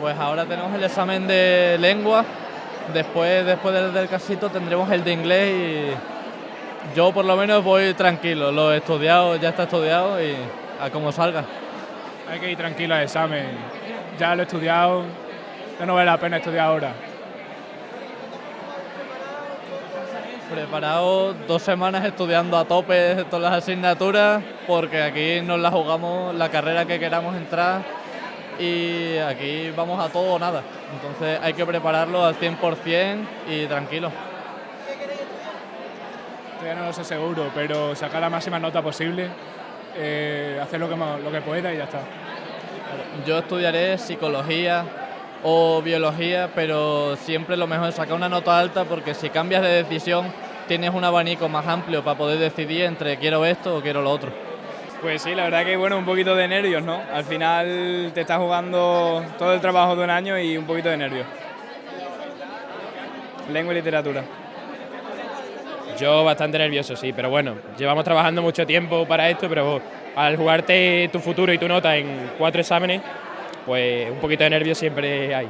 Pues ahora tenemos el examen de lengua, después del casito tendremos el de inglés y yo por lo menos voy tranquilo, lo he estudiado, ya está estudiado y a como salga. Hay que ir tranquilo al examen. Ya lo he estudiado, ya no vale la pena estudiar ahora. Preparado 2 semanas estudiando a tope todas las asignaturas porque aquí nos la jugamos la carrera que queramos entrar y aquí vamos a todo o nada. Entonces hay que prepararlo al 100% y tranquilo. Todavía no lo sé seguro, pero sacar la máxima nota posible, hacer lo que pueda y ya está. Yo estudiaré psicología o biología, pero siempre lo mejor es sacar una nota alta porque si cambias de decisión tienes un abanico más amplio para poder decidir entre quiero esto o quiero lo otro. Pues sí, la verdad que bueno, un poquito de nervios, ¿no? Al final te estás jugando todo el trabajo de un año y un poquito de nervios. Lengua y literatura. Yo bastante nervioso, sí, pero bueno, llevamos trabajando mucho tiempo para esto, pero al jugarte tu futuro y tu nota en 4 exámenes, pues un poquito de nervios siempre hay.